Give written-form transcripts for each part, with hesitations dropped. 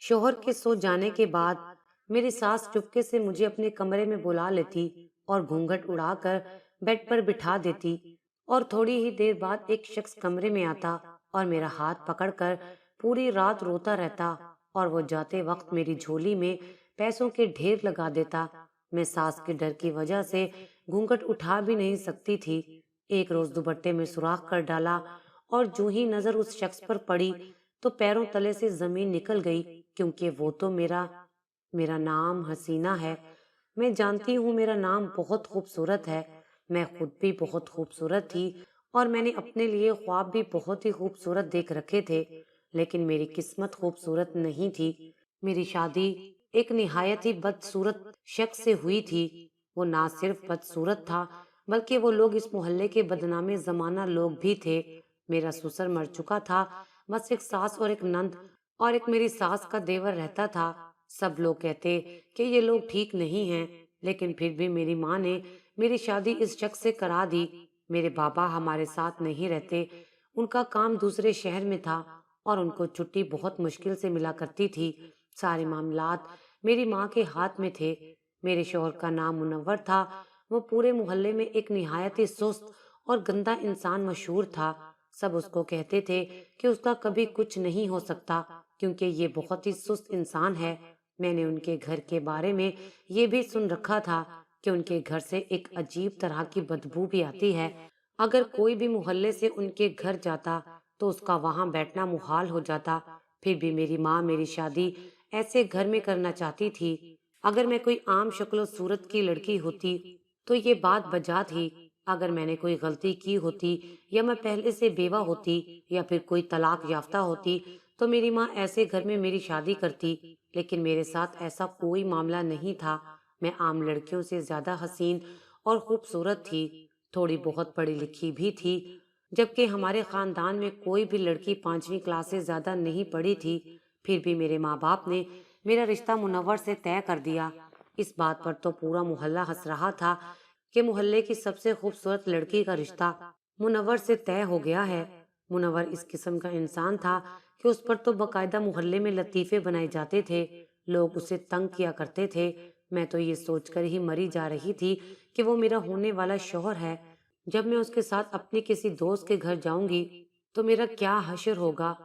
शौहर के सो जाने के बाद मेरी सास चुपके से मुझे अपने कमरे में बुला लेती और घूंघट उड़ाकर बेड पर बिठा देती। और थोड़ी ही देर बाद एक शख्स कमरे में आता और मेरा हाथ पकड़कर पूरी रात रोता रहता और वो जाते वक्त मेरी झोली में पैसों के ढेर लगा देता। मैं सास के डर की वजह से घूंघट उठा भी नहीं सकती थी। एक रोज दुपट्टे में सुराख कर डाला और जो ही नजर उस शख्स पर पड़ी तो पैरों तले से जमीन निकल गई, क्योंकि वो तो मेरा मेरा नाम हसीना है। मैं जानती हूँ मेरा नाम बहुत खूबसूरत है। मैं खुद भी बहुत खूबसूरत थी और मैंने अपने लिए ख्वाब भी बहुत ही खूबसूरत देख रखे थे, लेकिन मेरी किस्मत खूबसूरत नहीं थी। मेरी शादी एक निहायत ही बदसूरत शख्स से हुई थी। वो ना सिर्फ बदसूरत था, बल्कि वो लोग इस मोहल्ले के बदनामे जमाना लोग भी थे। मेरा ससुर मर चुका था, बस एक सास और एक नंद और एक मेरी सास का देवर रहता था। सब लोग कहते कि ये लोग ठीक नहीं हैं, लेकिन फिर भी मेरी माँ ने मेरी शादी इस शख्स से करा दी। मेरे बाबा हमारे साथ नहीं रहते, उनका काम दूसरे शहर में था और उनको छुट्टी बहुत मुश्किल से मिला करती थी। सारे मामलात मेरी माँ के हाथ में थे। मेरे शौहर का नाम मुनव्वर था। वो पूरे मोहल्ले में एक निहायत ही सुस्त और गंदा इंसान मशहूर था। सब उसको कहते थे कि उसका कभी कुछ नहीं हो सकता, क्योंकि ये बहुत ही सुस्त इंसान है। मैंने उनके घर के बारे में ये भी सुन रखा था कि उनके घर से एक अजीब तरह की बदबू भी आती है। अगर कोई भी मोहल्ले से उनके घर जाता तो उसका वहां बैठना मुहाल हो जाता। फिर भी मेरी माँ मेरी शादी ऐसे घर में करना चाहती थी। अगर मैं कोई आम शक्लो सूरत की लड़की होती तो ये बात बजा थी। अगर मैंने कोई गलती की होती या मैं पहले से बेवा होती या फिर कोई तलाक याफ्ता होती तो मेरी माँ ऐसे घर में मेरी शादी करती। लेकिन मेरे साथ ऐसा कोई मामला नहीं था। मैं आम लड़कियों से ज्यादा हसीन और खूबसूरत थी, थोड़ी बहुत पढ़ी लिखी भी थी, जबकि हमारे खानदान में कोई भी लड़की 5वीं क्लास से ज्यादा नहीं पढ़ी थी। फिर भी मेरे माँ बाप ने मेरा रिश्ता मुनव्वर से तय कर दिया। इस बात पर तो पूरा मोहल्ला हंस रहा था कि मोहल्ले की सबसे खूबसूरत लड़की का रिश्ता मुनव्वर से तय हो गया है। मुनव्वर इस किस्म का इंसान था कि उस पर तो बकायदा मोहल्ले में लतीफे बनाए जाते थे। लोग उसे तंग किया करते थे। मैं तो ये सोचकर ही मरी जा रही थी कि वो मेरा होने वाला शौहर है। जब मैं उसके साथ अपनी किसी दोस्त के घर जाऊंगी तो मेरा क्या हश्र होगा।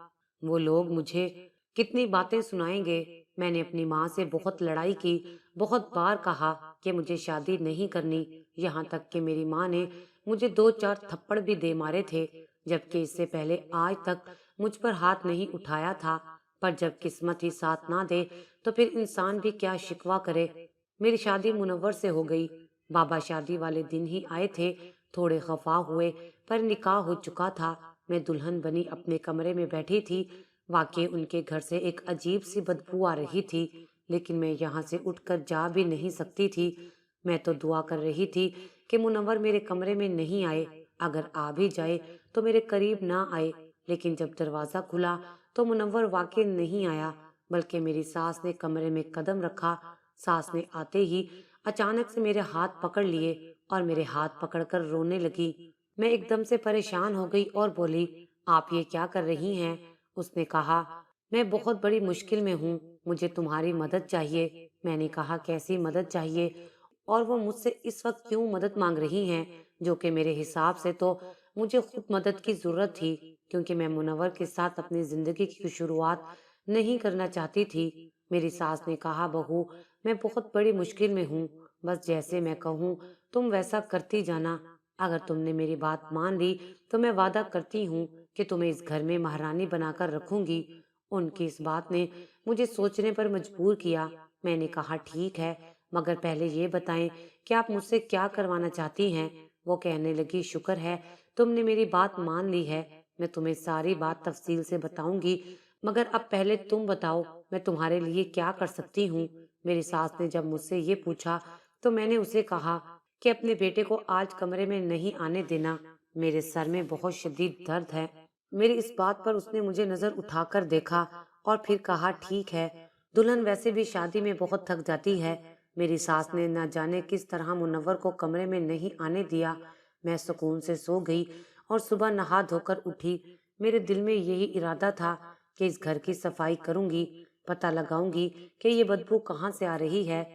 वो लोग मुझे कितनी बातें सुनाएंगे। मैंने अपनी माँ से बहुत लड़ाई की, बहुत बार कहा कि मुझे शादी नहीं करनी। यहाँ तक कि मेरी माँ ने मुझे 2-4 थप्पड़ भी दे मारे थे, जबकि इससे पहले आज तक मुझ पर हाथ नहीं उठाया था। पर जब किस्मत ही साथ ना दे तो फिर इंसान भी क्या शिकवा करे। मेरी शादी मुनव्वर से हो गई। बाबा शादी वाले दिन ही आए थे। थोड़े खफा हुए, पर निकाह हो चुका था। मैं दुल्हन बनी अपने कमरे में बैठी थी। वाकई उनके घर से एक अजीब सी बदबू आ रही थी, लेकिन मैं यहाँ से उठकर जा भी नहीं सकती थी। मैं तो दुआ कर रही थी कि मुनव्वर मेरे कमरे में नहीं आए। अगर आ भी जाए तो मेरे करीब ना आए। लेकिन जब दरवाजा खुला तो मुनव्वर वाकई नहीं आया, बल्कि मेरी सास ने कमरे में कदम रखा। सास ने आते ही अचानक से मेरे हाथ पकड़ लिए और मेरे हाथ पकड़कर रोने लगी। मैं एकदम से परेशान हो गई और बोली, आप ये क्या कर रही हैं? उसने कहा, मैं बहुत बड़ी मुश्किल में हूँ, मुझे तुम्हारी मदद चाहिए। मैंने कहा, कैसी मदद चाहिए और वो मुझसे इस वक्त क्यों मदद मांग रही हैं, जो कि मेरे हिसाब से तो मुझे खुद मदद की जरूरत थी, क्योंकि मैं मुनव्वर के साथ अपनी जिंदगी की शुरुआत नहीं करना चाहती थी। मेरी सास ने कहा, बहू, मैं बहुत बड़ी मुश्किल में हूँ, बस जैसे मैं कहूँ तुम वैसा करती जाना। अगर तुमने मेरी बात मान ली तो मैं वादा करती हूँ कि तुम्हें इस घर में महारानी बनाकर रखूंगी। उनकी इस बात ने मुझे सोचने पर मजबूर किया। मैंने कहा, ठीक है, मगर पहले ये बताएं कि आप मुझसे क्या करवाना चाहती हैं। वो कहने लगी, शुक्र है तुमने मेरी बात मान ली है। मैं तुम्हें सारी बात तफसील से बताऊंगी, मगर अब पहले तुम बताओ मैं तुम्हारे लिए क्या कर सकती हूँ। मेरी सास ने जब मुझसे ये पूछा तो मैंने उसे कहा कि अपने बेटे को आज कमरे में नहीं आने देना, मेरे सर में बहुत शदीद दर्द है। मेरी इस बात पर उसने मुझे नजर उठाकर देखा और फिर कहा, ठीक है, दुल्हन वैसे भी शादी में बहुत थक जाती है। मेरी सास ने न जाने किस तरह मुनव्वर को कमरे में नहीं आने दिया। मैं सुकून से सो गई और सुबह नहा धोकर उठी। मेरे दिल में यही इरादा था कि इस घर की सफाई करूंगी, पता लगाऊंगी कि ये बदबू कहाँ से आ रही है।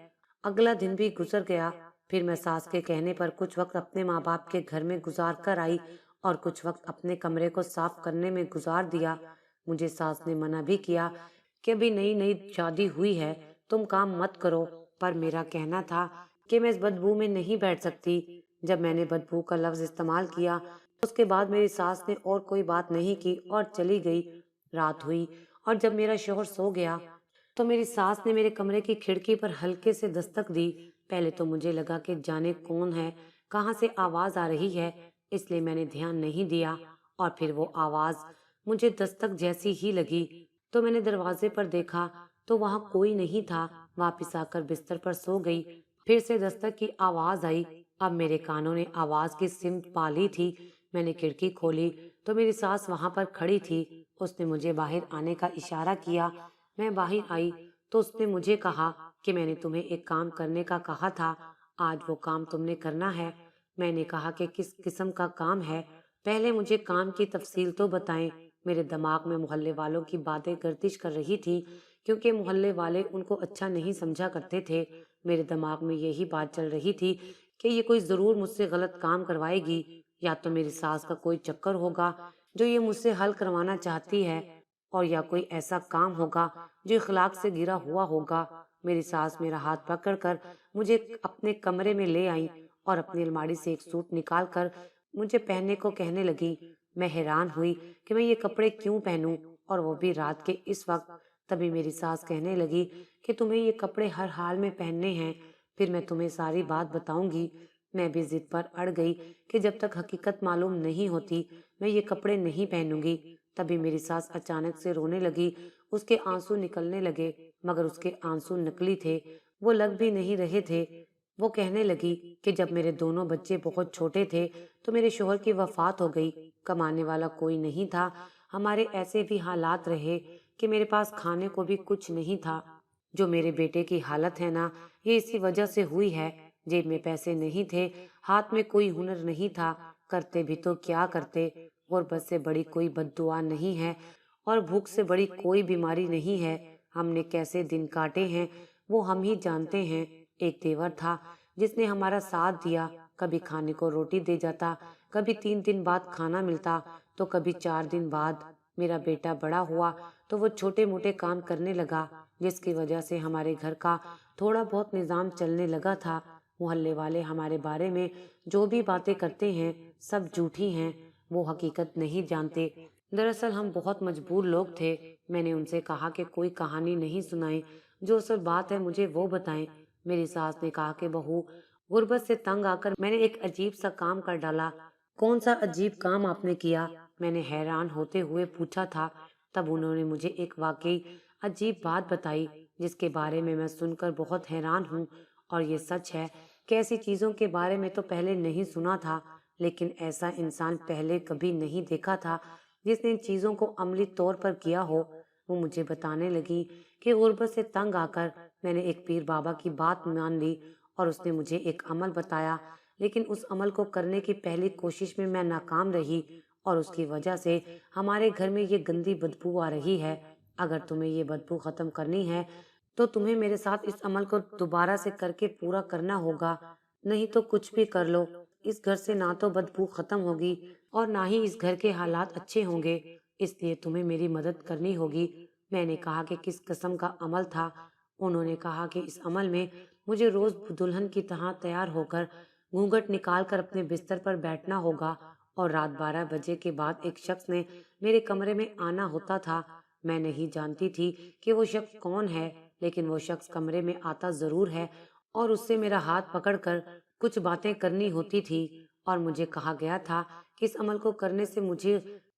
अगला दिन भी गुजर गया। फिर मैं सास के कहने पर कुछ वक्त अपने माँ बाप के घर में गुजार कर आई और कुछ वक्त अपने कमरे को साफ करने में गुजार दिया। मुझे सास ने मना भी किया कि अभी नई नई शादी हुई है, तुम काम मत करो, पर मेरा कहना था कि मैं इस बदबू में नहीं बैठ सकती। जब मैंने बदबू का लफ्ज इस्तेमाल किया, उसके बाद मेरी सास ने और कोई बात नहीं की और चली गई। रात हुई और जब मेरा शौहर सो गया तो मेरी सास ने मेरे कमरे की खिड़की पर हल्के से दस्तक दी। पहले तो मुझे लगा कि जाने कौन है, कहाँ से आवाज आ रही है, इसलिए मैंने ध्यान नहीं दिया। और फिर वो आवाज मुझे दस्तक जैसी ही लगी, तो मैंने दरवाजे पर देखा तो वहां कोई नहीं था। वापिस आकर बिस्तर पर सो गई। फिर से दस्तक की आवाज आई। अब मेरे कानों ने आवाज की सिमत पा ली थी। मैंने खिड़की खोली तो मेरी सास वहां पर खड़ी थी। उसने मुझे बाहर आने का इशारा किया। मैं बाहर आई तो उसने मुझे कहा कि मैंने तुम्हें एक काम करने का कहा था, आज वो काम तुमने करना है। मैंने कहा कि किस किस्म का काम है, पहले मुझे काम की तफसील तो बताएं। मेरे दिमाग में मोहल्ले वालों की बातें गर्दिश कर रही थी, क्योंकि मोहल्ले वाले उनको अच्छा नहीं समझा करते थे। मेरे दिमाग में यही बात चल रही थी कि ये कोई जरूर मुझसे गलत काम करवाएगी, या तो मेरी सास का कोई चक्कर होगा जो ये मुझसे हल करवाना चाहती है, और या कोई ऐसा काम होगा जो इखलाक से गिरा हुआ होगा। मेरी सास मेरा हाथ पकड़कर मुझे अपने कमरे में ले आई और अपनी अलमारी से एक सूट निकाल कर मुझे पहनने को कहने लगी। मैं हैरान हुई कि मैं ये कपड़े क्यों पहनूं, और वो भी रात के इस वक्त। तभी मेरी सास कहने लगी कि तुम्हें ये कपड़े हर हाल में पहनने हैं, फिर मैं तुम्हें सारी बात बताऊंगी। मैं भी जिद पर अड़ गई कि जब तक हकीकत मालूम नहीं होती मैं ये कपड़े नहीं पहनूंगी। तभी मेरी सास अचानक से रोने लगी। उसके आंसू निकलने लगे, मगर उसके आंसू नकली थे, वो लग भी नहीं रहे थे। वो कहने लगी कि जब मेरे दोनों बच्चे बहुत छोटे थे तो मेरे शोहर की वफात हो गई। कमाने वाला कोई नहीं था। हमारे ऐसे भी हालात रहे कि मेरे पास खाने को भी कुछ नहीं था। जो मेरे बेटे की हालत है ना, ये इसी वजह से हुई है। जेब में पैसे नहीं थे, हाथ में कोई हुनर नहीं था, करते भी तो क्या करते। गुर्बत से बड़ी कोई बद्दुआ नहीं है और भूख से बड़ी कोई बीमारी नहीं है। हमने कैसे दिन काटे हैं वो हम ही जानते हैं। एक देवर था जिसने हमारा साथ दिया, कभी खाने को रोटी दे जाता, कभी 3 दिन बाद खाना मिलता, तो कभी 4 दिन बाद। मेरा बेटा बड़ा हुआ तो वो छोटे मोटे काम करने लगा, जिसकी वजह से हमारे घर का थोड़ा बहुत निजाम चलने लगा था। मोहल्ले वाले हमारे बारे में जो भी बातें करते हैं सब झूठी हैं, वो हकीकत नहीं जानते। दरअसल हम बहुत मजबूर लोग थे। मैंने उनसे कहा कि कोई कहानी नहीं सुनाई, जो असल बात है मुझे वो बताएं। मेरी सास ने कहा कि बहू, गुर्बत से तंग आकर मैंने एक अजीब सा काम कर डाला। कौन सा अजीब काम आपने किया? मैंने हैरान होते हुए पूछा था। तब उन्होंने मुझे एक वाकई अजीब बात बताई, जिसके बारे में मैं सुनकर बहुत हैरान हूँ। और ये सच है कि ऐसी चीजों के बारे में तो पहले नहीं सुना था, लेकिन ऐसा इंसान पहले कभी नहीं देखा था जिसने इन चीजों को अमली तौर पर किया हो। वो मुझे बताने लगी कि गुर्बत से तंग आकर मैंने एक पीर बाबा की बात मान ली और उसने मुझे एक अमल बताया, लेकिन उस अमल को करने की पहली कोशिश में मैं नाकाम रही और उसकी वजह से हमारे घर में ये गंदी बदबू आ रही है। अगर तुम्हें ये बदबू खत्म करनी है तो तुम्हें मेरे साथ इस अमल को दोबारा से करके पूरा करना होगा, नहीं तो कुछ भी कर लो, इस घर से ना तो बदबू खत्म होगी और ना ही इस घर के हालात अच्छे होंगे, इसलिए तुम्हें मेरी मदद करनी होगी। मैंने कहा कि किस किस्म का अमल था। उन्होंने कहा कि इस अमल में मुझे रोज दुल्हन की तरह तैयार होकर घूंघट निकाल कर अपने बिस्तर पर बैठना होगा और रात 12 बजे के बाद एक शख्स ने मेरे कमरे में आना होता था। मैं नहीं जानती थी कि वो शख्स कौन है, लेकिन वो शख्स कमरे में आता जरूर है और उससे मेरा हाथ पकड़कर कुछ बातें करनी होती थी। और मुझे कहा गया था कि इस अमल को करने से मुझे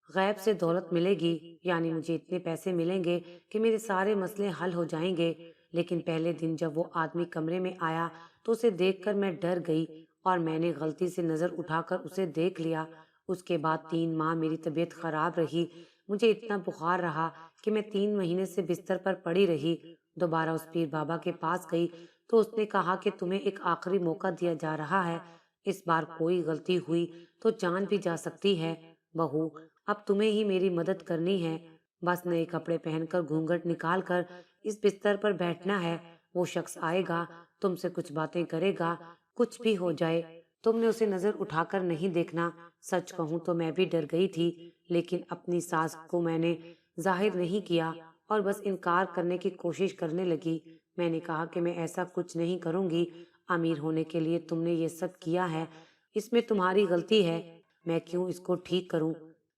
गैब से दौलत मिलेगी, यानी मुझे इतने पैसे मिलेंगे कि मेरे सारे मसले हल हो जाएंगे। लेकिन पहले दिन जब वो आदमी कमरे में आया तो उसे देखकर मैं डर गई और मैंने गलती से नजर उठाकर उसे देख लिया। उसके बाद 3 माह मेरी तबीयत खराब रही। मुझे इतना बुखार रहा कि मैं 3 महीने से बिस्तर पर पड़ी रही। दोबारा उस पीर बाबा के पास गई तो उसने कहा कि तुम्हें एक आखिरी मौका दिया जा रहा है, इस बार कोई गलती हुई तो जान भी जा सकती है। बहू, अब तुम्हें ही मेरी मदद करनी है। बस नए कपड़े पहनकर घूंघट निकाल कर इस बिस्तर पर बैठना है। वो शख्स आएगा, तुमसे कुछ बातें करेगा, कुछ भी हो जाए, तुमने उसे नजर उठाकर नहीं देखना। सच कहूं तो मैं भी डर गई थी, लेकिन अपनी सास को मैंने जाहिर नहीं किया और बस इनकार करने की कोशिश करने लगी। मैंने कहा कि मैं ऐसा कुछ नहीं करूंगी। अमीर होने के लिए तुमने ये सब किया है, इसमें तुम्हारी गलती है, मैं क्यों इसको ठीक करूं।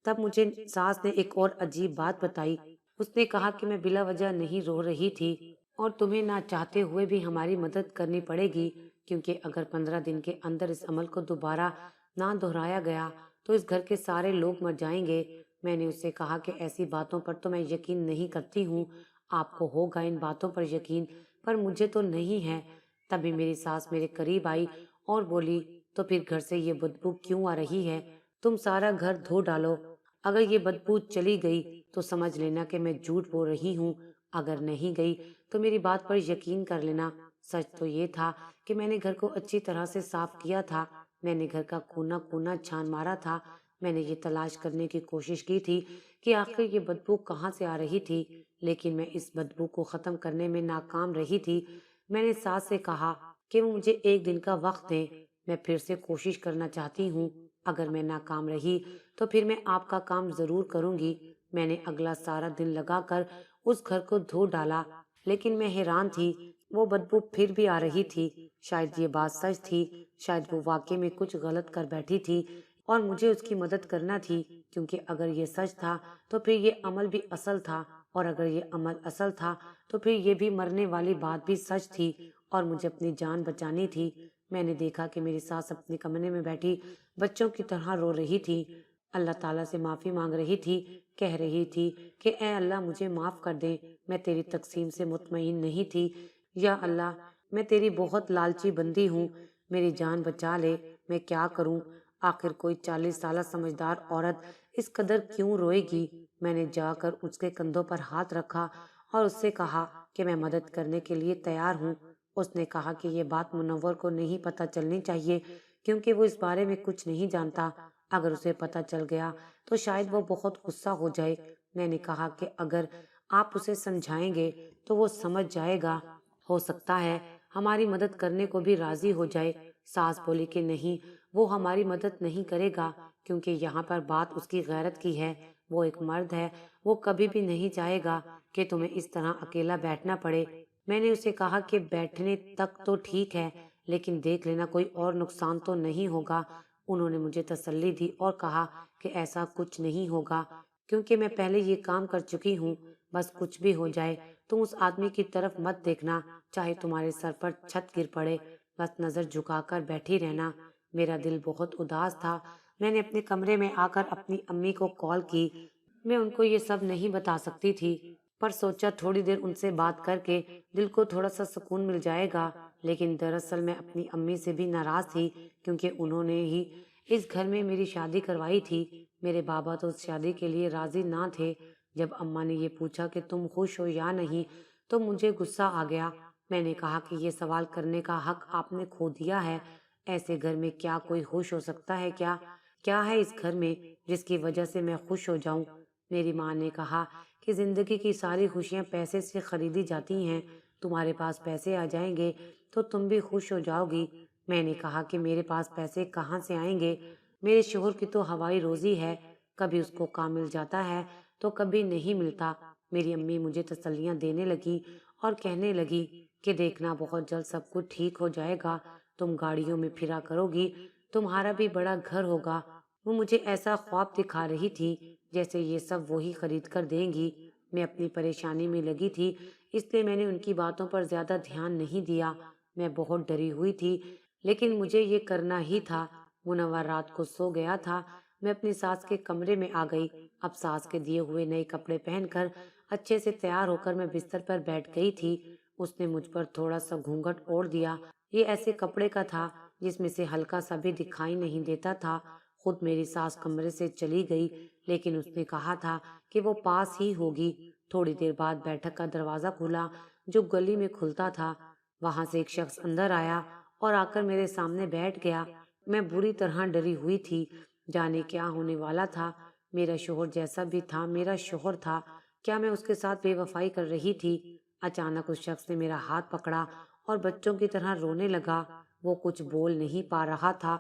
तब मुझे सास ने एक और अजीब बात बताई। उसने कहा कि मैं बिला वजह नहीं रो रही थी और तुम्हें ना चाहते हुए भी हमारी मदद करनी पड़ेगी, क्योंकि अगर 15 दिन के अंदर इस अमल को दोबारा ना दोहराया गया तो इस घर के सारे लोग मर जाएंगे। मैंने उससे कहा कि ऐसी बातों पर तो मैं यकीन नहीं करती हूँ, आपको होगा इन बातों पर यकीन, पर मुझे तो नहीं है। तभी मेरी सास मेरे करीब आई और बोली, तो फिर घर से ये बदबू क्यों आ रही है? तुम सारा घर धो डालो। अगर ये बदबू चली गई तो समझ लेना कि मैं झूठ बोल रही हूँ, अगर नहीं गई तो मेरी बात पर यकीन कर लेना। सच तो ये था कि मैंने घर को अच्छी तरह से साफ किया था। मैंने घर का कोना कोना छान मारा था। मैंने ये तलाश करने की कोशिश की थी कि आखिर ये बदबू कहाँ से आ रही थी, लेकिन मैं इस बदबू को खत्म करने में नाकाम रही थी। मैंने सास से कहा कि वो मुझे एक दिन का वक्त दें, मैं फिर से कोशिश करना चाहती हूँ। अगर मैं नाकाम रही तो फिर मैं आपका काम जरूर करूंगी। मैंने अगला सारा दिन लगाकर उस घर को धो डाला, लेकिन मैं हैरान थी, वो बदबू फिर भी आ रही थी। शायद ये बात सच थी, शायद वो वाकई में कुछ गलत कर बैठी थी और मुझे उसकी मदद करना थी, क्योंकि अगर ये सच था तो फिर ये अमल भी असल था, और अगर ये अमल असल था तो फिर ये भी मरने वाली बात भी सच थी और मुझे अपनी जान बचानी थी। मैंने देखा कि मेरी सास अपने कमरे में बैठी बच्चों की तरह रो रही थी, अल्लाह ताला से माफ़ी मांग रही थी, कह रही थी कि ए अल्लाह मुझे माफ़ कर दे, मैं तेरी तकसीम से मुतमईन नहीं थी। या अल्लाह, मैं तेरी बहुत लालची बंदी हूँ, मेरी जान बचा ले, मैं क्या करूँ? आखिर कोई 40 साल समझदार औरत इस कदर क्यों रोएगी? मैंने जाकर उसके कंधों पर हाथ रखा और उससे कहा कि मैं मदद करने के लिए तैयार हूँ। उसने कहा कि ये बात मुनव्वर को नहीं पता चलनी चाहिए, क्योंकि वो इस बारे में कुछ नहीं जानता। अगर उसे पता चल गया तो शायद वो बहुत गुस्सा हो जाए। मैंने कहा कि अगर आप उसे समझाएंगे तो वो समझ जाएगा, हो सकता है हमारी मदद करने को भी राजी हो जाए। सास बोली कि नहीं, वो हमारी मदद नहीं करेगा, क्योंकि यहाँ पर बात उसकी गैरत की है। वो एक मर्द है, वो कभी भी नहीं चाहेगा कि तुम्हें इस तरह अकेला बैठना पड़े। मैंने उसे कहा कि बैठने तक तो ठीक है, लेकिन देख लेना कोई और नुकसान तो नहीं होगा। उन्होंने मुझे तसल्ली दी और कहा कि ऐसा कुछ नहीं होगा, क्योंकि मैं पहले ये काम कर चुकी हूँ। बस कुछ भी हो जाए तुम उस आदमी की तरफ मत देखना, चाहे तुम्हारे सर पर छत गिर पड़े, बस नजर झुकाकर बैठी रहना। मेरा दिल बहुत उदास था। मैंने अपने कमरे में आकर अपनी अम्मी को कॉल की। मैं उनको ये सब नहीं बता सकती थी, पर सोचा थोड़ी देर उनसे बात करके दिल को थोड़ा सा सुकून मिल जाएगा। लेकिन दरअसल मैं अपनी अम्मी से भी नाराज थी, क्योंकि उन्होंने ही इस घर में मेरी शादी करवाई थी। मेरे बाबा तो उस शादी के लिए राजी ना थे। जब अम्मा ने ये पूछा कि तुम खुश हो या नहीं, तो मुझे गुस्सा आ गया। मैंने कहा कि ये सवाल करने का हक आपने खो दिया है। ऐसे घर में क्या कोई खुश हो सकता है? क्या क्या है इस घर में जिसकी वजह से मैं खुश हो जाऊं? मेरी माँ ने कहा कि जिंदगी की सारी खुशियां पैसे से खरीदी जाती हैं, तुम्हारे पास पैसे आ जाएंगे तो तुम भी खुश हो जाओगी। मैंने कहा कि मेरे पास पैसे कहाँ से आएंगे? मेरे शोहर की तो हवाई रोजी है, कभी उसको काम मिल जाता है तो कभी नहीं मिलता। मेरी अम्मी मुझे तसल्लियां देने लगी और कहने लगी कि देखना बहुत जल्द सब कुछ ठीक हो जाएगा, तुम गाड़ियों में फिरा करोगी, तुम्हारा भी बड़ा घर होगा। वो मुझे ऐसा ख्वाब दिखा रही थी जैसे ये सब वही खरीद कर देंगी। मैं अपनी परेशानी में लगी थी, इसलिए मैंने उनकी बातों पर ज्यादा ध्यान नहीं दिया। मैं बहुत डरी हुई थी, लेकिन मुझे ये करना ही था। मुनव्वर रात को सो गया था। मैं अपनी सास के कमरे में आ गई। अब सास के दिए हुए नए कपड़े पहनकर अच्छे से तैयार होकर मैं बिस्तर पर बैठ गई थी। उसने मुझ पर थोड़ा सा घूंघट ओढ़ दिया। ये ऐसे कपड़े का था जिसमें से हल्का सा भी दिखाई नहीं देता था। खुद मेरी सास कमरे से चली गई, लेकिन उसने कहा था कि वो पास ही होगी। थोड़ी देर बाद बैठक का दरवाजा खुला, जो गली में खुलता था। वहां से एक शख्स अंदर आया और आकर मेरे सामने बैठ गया। मैं बुरी तरह डरी हुई थी, जाने क्या होने वाला था। मेरा शोहर जैसा भी था, मेरा शोहर था, क्या मैं उसके साथ बेवफाई कर रही थी? अचानक उस शख्स ने मेरा हाथ पकड़ा और बच्चों की तरह रोने लगा। वो कुछ बोल नहीं पा रहा था।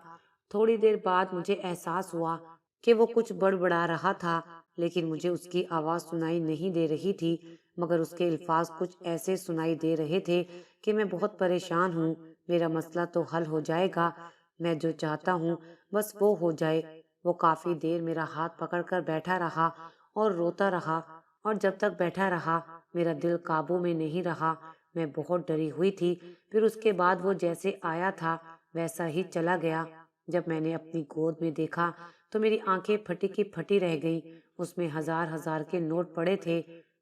थोड़ी देर बाद मुझे एहसास हुआ कि वो कुछ बड़बड़ा रहा था, लेकिन मुझे उसकी आवाज़ सुनाई नहीं दे रही थी, मगर उसके अल्फाज कुछ ऐसे सुनाई दे रहे थे कि मैं बहुत परेशान हूँ, मेरा मसला तो हल हो जाएगा, मैं जो चाहता हूँ बस वो हो जाए। वो काफ़ी देर मेरा हाथ पकड़कर बैठा रहा और रोता रहा, और जब तक बैठा रहा मेरा दिल काबू में नहीं रहा। मैं बहुत डरी हुई थी। फिर उसके बाद वो जैसे आया था वैसा ही चला गया। जब मैंने अपनी गोद में देखा तो मेरी आंखें फटी की फटी रह गईं। उसमें हजार हजार के नोट पड़े थे।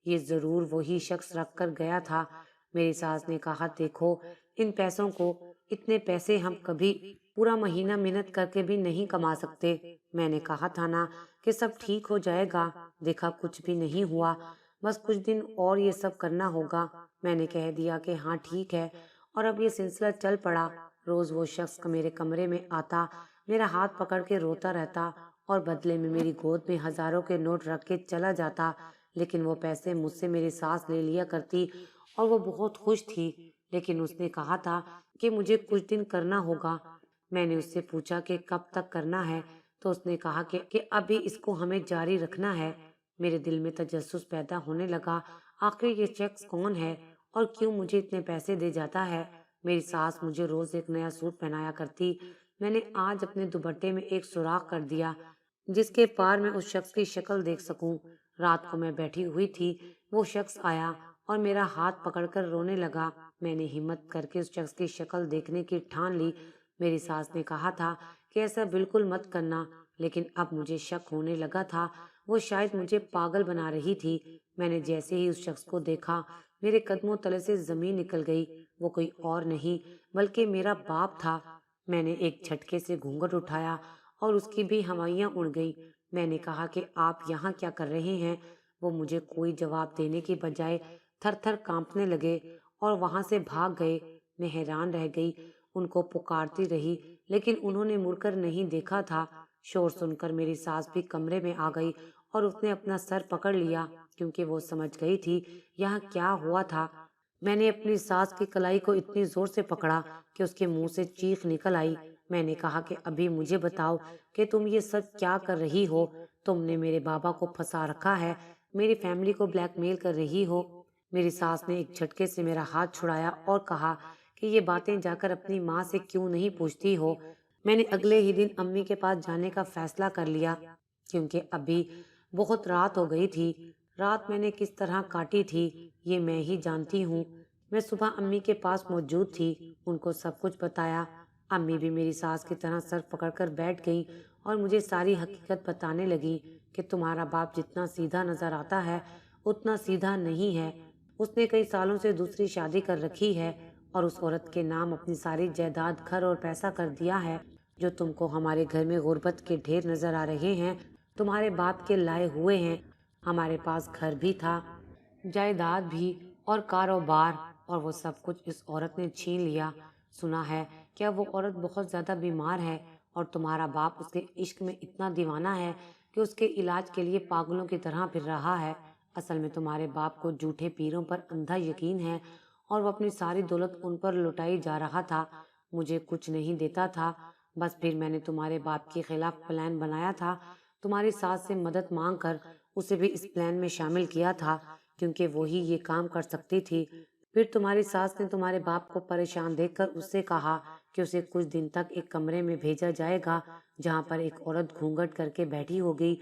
ये जरूर वही शख्स रख कर गया था। मेरी सास ने कहा, देखो इन पैसों को, इतने पैसे हम कभी पूरा महीना मेहनत करके भी नहीं कमा सकते। मैंने कहा था ना कि सब ठीक हो जाएगा। देखा कुछ भी नहीं हुआ। बस कुछ दिन और ये सब करना होगा। मैंने कह दिया कि हाँ ठीक है, और अब ये सिलसिला चल पड़ा। रोज वो शख्स मेरे कमरे में आता, मेरा हाथ पकड़ के रोता रहता और बदले में मेरी गोद में हजारों के नोट रख के चला जाता। लेकिन वो पैसे मुझसे मेरी सास ले लिया करती और वो बहुत खुश थी। लेकिन उसने कहा था कि मुझे कुछ दिन करना होगा। मैंने उससे पूछा कि कब तक करना है, तो उसने कहा कि अभी इसको हमें जारी रखना है। मेरे दिल में तजस्सुस पैदा होने लगा, आखिर ये शख्स कौन है और क्यों मुझे इतने पैसे दे जाता है। मेरी सास मुझे रोज एक नया सूट पहनाया करती। मैंने आज अपने दुपट्टे में एक सुराख कर दिया जिसके पार मैं उस शख्स की शक्ल देख सकूं। रात को मैं बैठी हुई थी, वो शख्स आया और मेरा हाथ पकड़कर रोने लगा। मैंने हिम्मत करके उस शख्स की शक्ल देखने की ठान ली। मेरी सास ने कहा था कि ऐसा बिल्कुल मत करना, लेकिन अब मुझे शक होने लगा था। वो शायद मुझे पागल बना रही थी। मैंने जैसे ही उस शख्स को देखा, मेरे कदमों तले से जमीन निकल गई। वो कोई और नहीं बल्कि मेरा बाप था। मैंने एक झटके से घूंघट उठाया और उसकी भी हवाइयां उड़ गईं। मैंने कहा कि आप यहाँ क्या कर रहे हैं? वो मुझे कोई जवाब देने की बजाय थर थर कांपने लगे और वहां से भाग गए। मैं हैरान रह गई, उनको पुकारती रही, लेकिन उन्होंने मुड़कर नहीं देखा था। शोर सुनकर मेरी सास भी कमरे में आ गई और उसने अपना सर पकड़ लिया, क्योंकि वो समझ गई थी यहाँ क्या हुआ था। मैंने अपनी सास की कलाई को इतनी जोर से पकड़ा कि उसके मुंह से चीख निकल आई। मैंने कहा कि अभी मुझे बताओ कि तुम ये सब क्या कर रही हो? तुमने मेरे बाबा को फंसा रखा है, मेरी फैमिली को ब्लैकमेल कर रही हो। मेरी सास ने एक झटके से मेरा हाथ छुड़ाया और कहा कि ये बातें जाकर अपनी माँ से क्यों नहीं पूछती हो। मैंने अगले ही दिन अम्मी के पास जाने का फैसला कर लिया, क्योंकि अभी बहुत रात हो गई थी। रात मैंने किस तरह काटी थी ये मैं ही जानती हूँ। मैं सुबह अम्मी के पास मौजूद थी, उनको सब कुछ बताया। अम्मी भी मेरी सास की तरह सर पकड़कर बैठ गई और मुझे सारी हकीकत बताने लगी कि तुम्हारा बाप जितना सीधा नजर आता है उतना सीधा नहीं है। उसने कई सालों से दूसरी शादी कर रखी है और उस औरत के नाम अपनी सारी जायदाद, घर और पैसा कर दिया है। जो तुमको हमारे घर में गुर्बत के ढेर नजर आ रहे हैं, तुम्हारे बाप के लाए हुए हैं। हमारे पास घर भी था, जायदाद भी और कारोबार, और वो सब कुछ इस औरत ने छीन लिया। सुना है क्या वो औरत बहुत ज्यादा बीमार है और तुम्हारा बाप उसके इश्क में इतना दीवाना है कि उसके इलाज के लिए पागलों की तरह फिर रहा है। असल में तुम्हारे बाप को झूठे पीरों पर अंधा यकीन है और वो अपनी सारी दौलत उन पर लुटाई जा रहा था। मुझे कुछ नहीं देता था। बस फिर मैंने तुम्हारे बाप के खिलाफ प्लान बनाया था। तुम्हारी सास से मदद मांग कर उसे भी इस प्लान में शामिल किया था, क्योंकि वो ही ये काम कर सकती थी। फिर तुम्हारी सास ने तुम्हारे बाप को परेशान देखकर उससे कहा कि उसे कुछ दिन तक एक कमरे में भेजा जाएगा जहाँ पर एक औरत घूंघट करके बैठी होगी।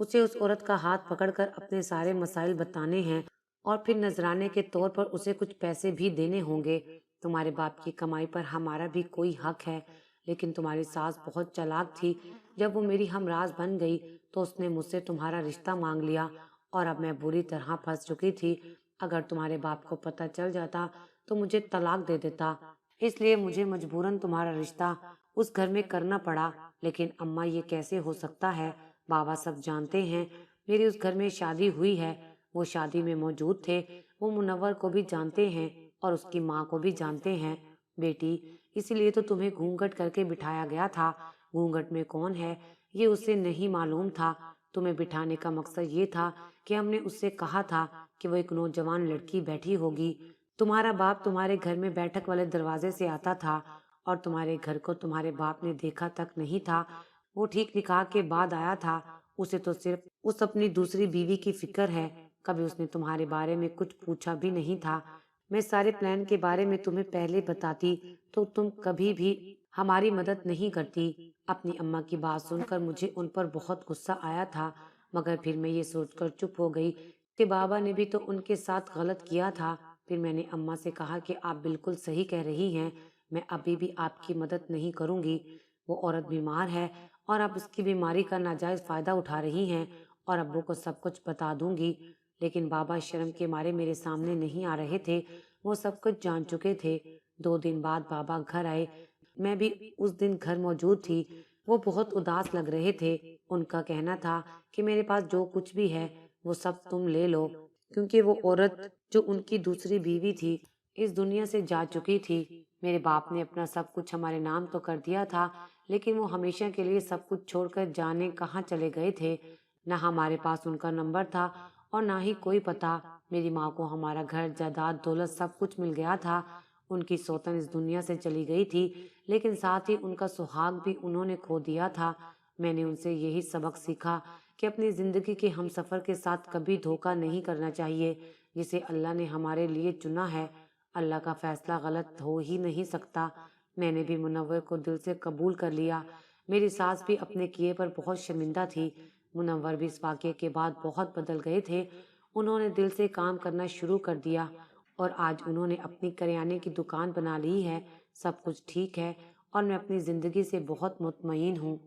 उसे उस औरत का हाथ पकड़कर अपने सारे मसाइल बताने हैं और फिर नजराने के तौर पर उसे कुछ पैसे भी देने होंगे। तुम्हारे बाप की कमाई पर हमारा भी कोई हक है। लेकिन तुम्हारी सास बहुत चालाक थी। जब वो मेरी हमराज बन गई तो उसने मुझसे तुम्हारा रिश्ता मांग लिया और अब मैं बुरी तरह फंस चुकी थी। अगर तुम्हारे बाप को पता चल जाता तो मुझे तलाक दे देता। इसलिए मुझे मजबूरन तुम्हारा रिश्ता उस घर में करना पड़ा। लेकिन अम्मा, ये कैसे हो सकता है? बाबा सब जानते हैं मेरी उस घर में शादी हुई है। वो शादी में मौजूद थे। वो मुनव्वर को भी जानते हैं और उसकी माँ को भी जानते हैं। बेटी, इसीलिए तो तुम्हें घूंघट करके बिठाया गया था। घूंघट में कौन है ये उसे नहीं मालूम था। तुम्हें बिठाने का मकसद ये था कि हमने उससे कहा था कि वो एक नौजवान लड़की बैठी होगी। तुम्हारा बाप तुम्हारे घर में बैठक वाले दरवाजे से आता था और तुम्हारे घर को तुम्हारे बाप ने देखा तक नहीं था। वो ठीक निकाह के बाद आया था। उसे तो सिर्फ उस अपनी दूसरी बीवी की फिक्र है। कभी उसने तुम्हारे बारे में कुछ पूछा भी नहीं था। मैं सारे प्लान के बारे में तुम्हें पहले बताती तो तुम कभी भी हमारी मदद नहीं करती। अपनी अम्मा की बात सुनकर मुझे उन पर बहुत गुस्सा आया था, मगर फिर मैं ये सोचकर चुप हो गई कि बाबा ने भी तो उनके साथ गलत किया था। फिर मैंने अम्मा से कहा कि आप बिल्कुल सही कह रही हैं, मैं अभी भी आपकी मदद नहीं करूंगी। वो औरत बीमार है और आप उसकी बीमारी का नाजायज फायदा उठा रही हैं, और अब्बू को सब कुछ बता दूंगी। लेकिन बाबा शर्म के मारे मेरे सामने नहीं आ रहे थे। वो सब कुछ जान चुके थे। 2 दिन बाद बाबा घर आए। मैं भी उस दिन घर मौजूद थी। वो बहुत उदास लग रहे थे। उनका कहना था कि मेरे पास जो कुछ भी है वो सब तुम ले लो, क्योंकि वो औरत जो उनकी दूसरी बीवी थी इस दुनिया से जा चुकी थी। मेरे बाप ने अपना सब कुछ हमारे नाम तो कर दिया था, लेकिन वो हमेशा के लिए सब कुछ छोड़कर जाने कहाँ चले गए थे। न हमारे पास उनका नंबर था और ना ही कोई पता। मेरी माँ को हमारा घर जायदाद दौलत सब कुछ मिल गया था। उनकी सौतन इस दुनिया से चली गई थी, लेकिन साथ ही उनका सुहाग भी उन्होंने खो दिया था। मैंने उनसे यही सबक सीखा कि अपनी जिंदगी के हमसफर के साथ कभी धोखा नहीं करना चाहिए। जिसे अल्लाह ने हमारे लिए चुना है, अल्लाह का फैसला गलत हो ही नहीं सकता। मैंने भी मुनव्वर को दिल से कबूल कर लिया। मेरी सास भी अपने किए पर बहुत शर्मिंदा थी। मुनव्वर भी इस वाक़ये के बाद बहुत बदल गए थे। उन्होंने दिल से काम करना शुरू कर दिया और आज उन्होंने अपनी करियाने की दुकान बना ली है। सब कुछ ठीक है और मैं अपनी ज़िंदगी से बहुत मुतमईन हूँ।